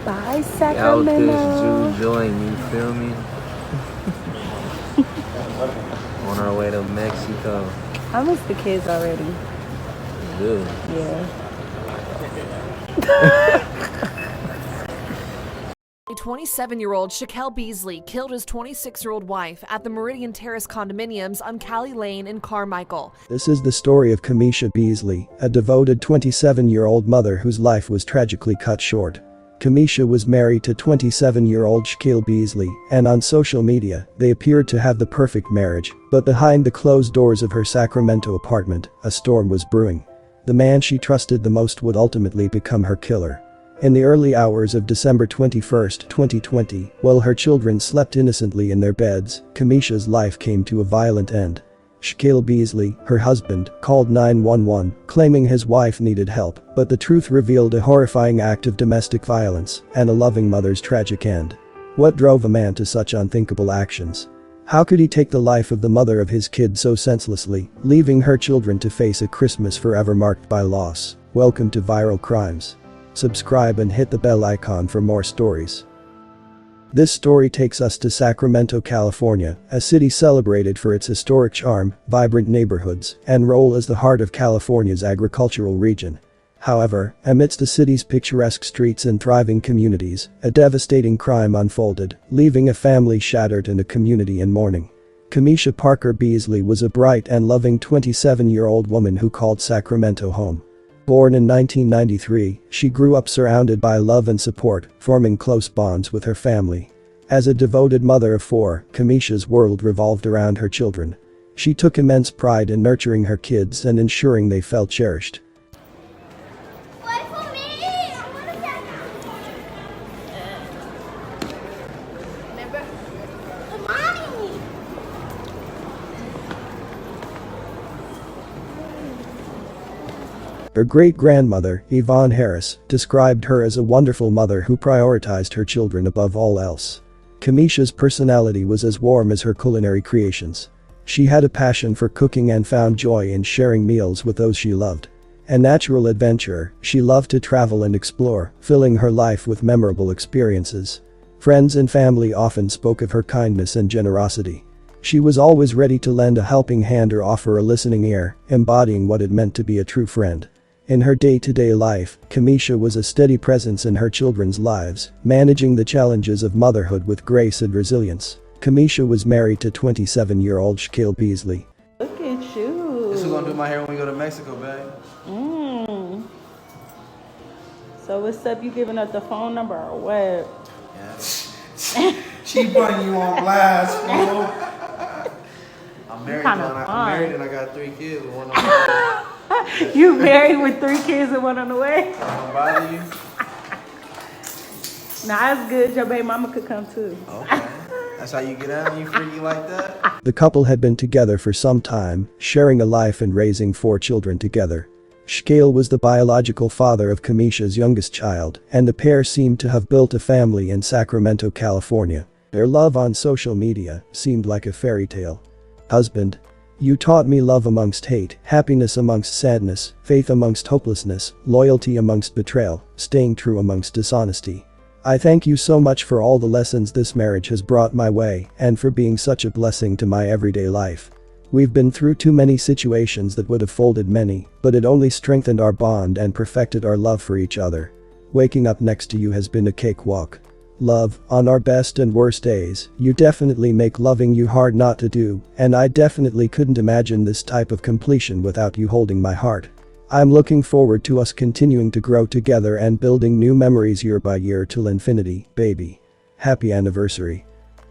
Bye, Out this Sacramento. Jew joint, you feel me? On our way to Mexico. I miss the kids already. Good. Yeah. A 27-year-old Shaquille Beasley killed his 26-year-old wife at the Meridian Terrace condominiums on Cali Lane in Carmichael. This is the story of Kamisha Beasley, a devoted 27-year-old mother whose life was tragically cut short. Kamisha was married to 27-year-old Shaquille Beasley, and on social media, they appeared to have the perfect marriage, but behind the closed doors of her Sacramento apartment, a storm was brewing. The man she trusted the most would ultimately become her killer. In the early hours of December 21, 2020, while her children slept innocently in their beds, Kamisha's life came to a violent end. Shaquille Beasley, her husband, called 911, claiming his wife needed help, but the truth revealed a horrifying act of domestic violence and a loving mother's tragic end. What drove a man to such unthinkable actions? How could he take the life of the mother of his kids so senselessly, leaving her children to face a Christmas forever marked by loss? Welcome to Viral Crimes. Subscribe and hit the bell icon for more stories. This story takes us to Sacramento, California, a city celebrated for its historic charm, vibrant neighborhoods, and role as the heart of California's agricultural region. However, amidst the city's picturesque streets and thriving communities, a devastating crime unfolded, leaving a family shattered and a community in mourning. Kamisha Parker Beasley was a bright and loving 27-year-old woman who called Sacramento home. Born in 1993, she grew up surrounded by love and support, forming close bonds with her family. As a devoted mother of four, Kamisha's world revolved around her children. She took immense pride in nurturing her kids and ensuring they felt cherished. Wait for me! I want to get Remember? Mommy! Her great-grandmother, Yvonne Harris, described her as a wonderful mother who prioritized her children above all else. Kamisha's personality was as warm as her culinary creations. She had a passion for cooking and found joy in sharing meals with those she loved. A natural adventurer, she loved to travel and explore, filling her life with memorable experiences. Friends and family often spoke of her kindness and generosity. She was always ready to lend a helping hand or offer a listening ear, embodying what it meant to be a true friend. In her day-to-day life, Kamisha was a steady presence in her children's lives, managing the challenges of motherhood with grace and resilience. Kamisha was married to 27-year-old Shaquille Beasley. Look at you. This is gonna do my hair when we go to Mexico, babe. So what's up? You giving up the phone number or what? Yeah. She putting you on blast, bro. I'm married, Kinda man. I'm fun. married and I got 3 kids with one on the way. You married with 3 kids and one on the way? Don't bother you? Nah, it's good. Your baby mama could come too. Okay. That's how you get out? You freaky like that? The couple had been together for some time, sharing a life and raising 4 children together. Shaquille was the biological father of Kamisha's youngest child, and the pair seemed to have built a family in Sacramento, California. Their love on social media seemed like a fairy tale. Husband. You taught me love amongst hate, happiness amongst sadness, faith amongst hopelessness, loyalty amongst betrayal, staying true amongst dishonesty. I thank you so much for all the lessons this marriage has brought my way and for being such a blessing to my everyday life. We've been through too many situations that would have folded many, but it only strengthened our bond and perfected our love for each other. Waking up next to you has been a cakewalk. Love, on our best and worst days, you definitely make loving you hard not to do, and I definitely couldn't imagine this type of completion without you holding my heart. I'm looking forward to us continuing to grow together and building new memories year by year till infinity, baby. Happy anniversary.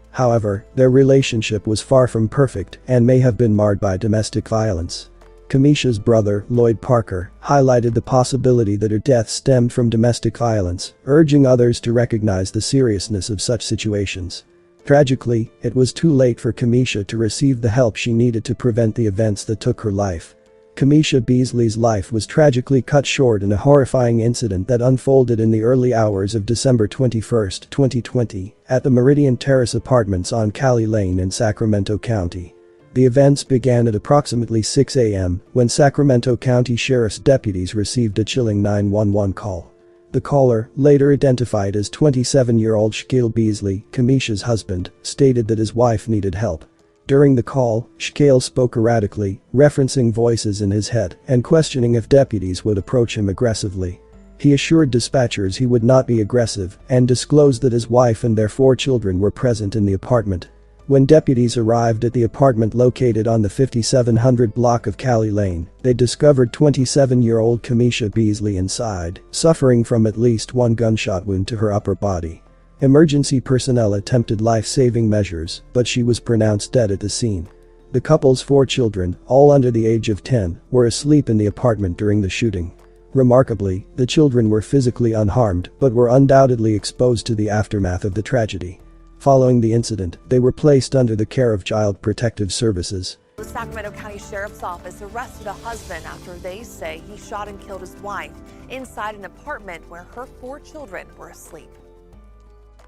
However, their relationship was far from perfect and may have been marred by domestic violence. Kamisha's brother, Lloyd Parker, highlighted the possibility that her death stemmed from domestic violence, urging others to recognize the seriousness of such situations. Tragically, it was too late for Kamisha to receive the help she needed to prevent the events that took her life. Kamisha Beasley's life was tragically cut short in a horrifying incident that unfolded in the early hours of December 21, 2020, at the Meridian Terrace Apartments on Cali Lane in Sacramento County. The events began at approximately 6 a.m. when Sacramento County Sheriff's deputies received a chilling 911 call. The caller, later identified as 27-year-old Shakil Beasley, Kamisha's husband, stated that his wife needed help. During the call, Shakil spoke erratically, referencing voices in his head and questioning if deputies would approach him aggressively. He assured dispatchers he would not be aggressive and disclosed that his wife and their 4 children were present in the apartment. When deputies arrived at the apartment located on the 5700 block of Cali Lane, they discovered 27-year-old Kamisha Beasley inside, suffering from at least 1 gunshot wound to her upper body. Emergency personnel attempted life-saving measures, but she was pronounced dead at the scene. The couple's 4 children, all under the age of 10, were asleep in the apartment during the shooting. Remarkably, the children were physically unharmed but were undoubtedly exposed to the aftermath of the tragedy. Following the incident, they were placed under the care of Child Protective Services. The Sacramento County Sheriff's Office arrested a husband after they say he shot and killed his wife inside an apartment where her 4 children were asleep.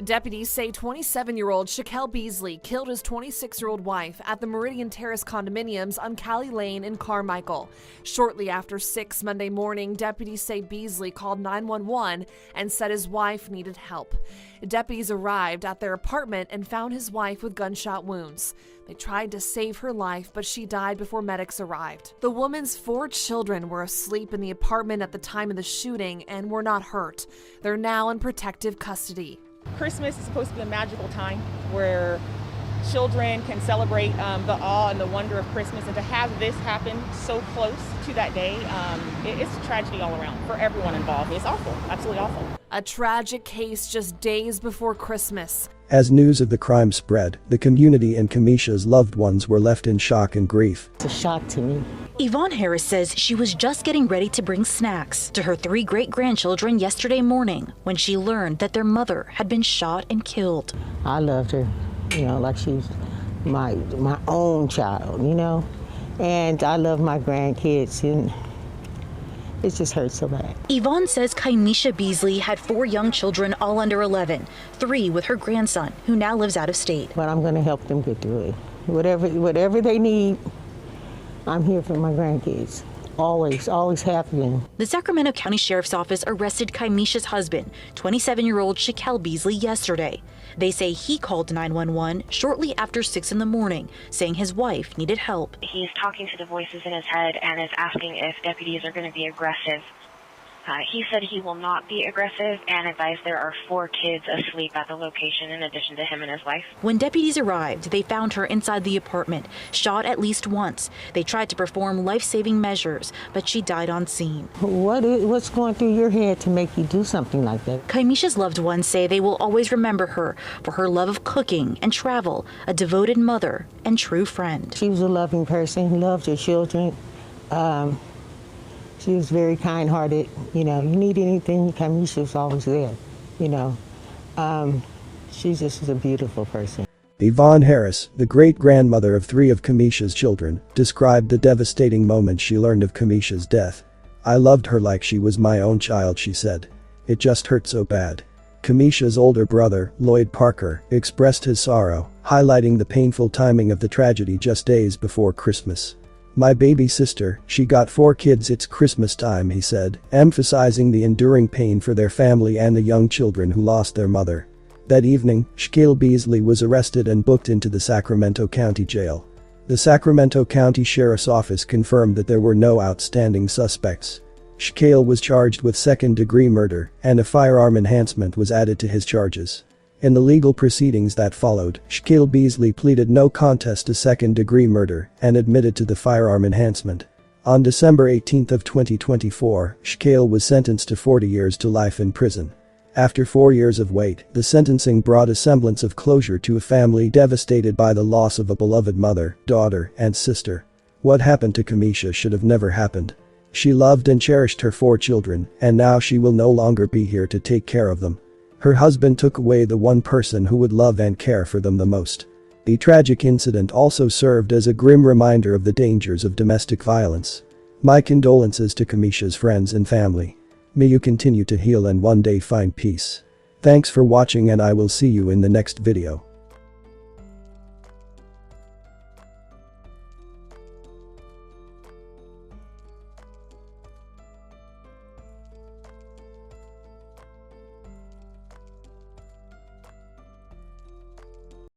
Deputies say 27-year-old Shakel Beasley killed his 26-year-old wife at the Meridian Terrace condominiums on Cali Lane in Carmichael. Shortly after 6 Monday morning, deputies say Beasley called 911 and said his wife needed help. Deputies arrived at their apartment and found his wife with gunshot wounds. They tried to save her life, but she died before medics arrived. The woman's 4 children were asleep in the apartment at the time of the shooting and were not hurt. They're now in protective custody. Christmas is supposed to be a magical time where children can celebrate the awe and the wonder of Christmas, and to have this happen so close to that day, it's a tragedy all around for everyone involved. It's awful, absolutely awful. A tragic case just days before Christmas. As news of the crime spread, the community and Kamisha's loved ones were left in shock and grief. It's a shock to me. Yvonne Harris says she was just getting ready to bring snacks to her 3 great-grandchildren yesterday morning when she learned that their mother had been shot and killed. I loved her, like she was my own child, and I love my grandkids, and it just hurts so bad. Yvonne says Kamisha Beasley had 4 young children, all under 11, 3 with her grandson, who now lives out of state. But I'm going to help them get through it. Whatever they need, I'm here for my grandkids. Always have been. The Sacramento County Sheriff's Office arrested Kamisha's husband, 27-year-old Shakel Beasley, yesterday. They say he called 911 shortly after 6 in the morning, saying his wife needed help. He's talking to the voices in his head and is asking if deputies are going to be aggressive. He said he will not be aggressive and advised there are 4 kids asleep at the location in addition to him and his wife. When deputies arrived, they found her inside the apartment, shot at least once. They tried to perform life-saving measures, but she died on scene. What's going through your head to make you do something like that? Kamisha's loved ones say they will always remember her for her love of cooking and travel, a devoted mother and true friend. She was a loving person, loved her children. She was very kind-hearted. You need anything, Kamisha was always there. She just was a beautiful person. Yvonne Harris, the great-grandmother of 3 of Kamisha's children, described the devastating moment she learned of Kamisha's death. "I loved her like she was my own child," she said. "It just hurt so bad." Kamisha's older brother, Lloyd Parker, expressed his sorrow, highlighting the painful timing of the tragedy just days before Christmas. "My baby sister, she got 4 kids, it's Christmas time," he said, emphasizing the enduring pain for their family and the young children who lost their mother. That evening, Shakel Beasley was arrested and booked into the Sacramento County Jail. The Sacramento County Sheriff's Office confirmed that there were no outstanding suspects. Shakel was charged with second-degree murder, and a firearm enhancement was added to his charges. In the legal proceedings that followed, Shakel Beasley pleaded no contest to second-degree murder and admitted to the firearm enhancement. On December 18 of 2024, Shakel was sentenced to 40 years to life in prison. After 4 years of wait, the sentencing brought a semblance of closure to a family devastated by the loss of a beloved mother, daughter, and sister. What happened to Kamisha should have never happened. She loved and cherished her 4 children, and now she will no longer be here to take care of them. Her husband took away the one person who would love and care for them the most. The tragic incident also served as a grim reminder of the dangers of domestic violence. My condolences to Kamisha's friends and family. May you continue to heal and one day find peace. Thanks for watching, and I will see you in the next video.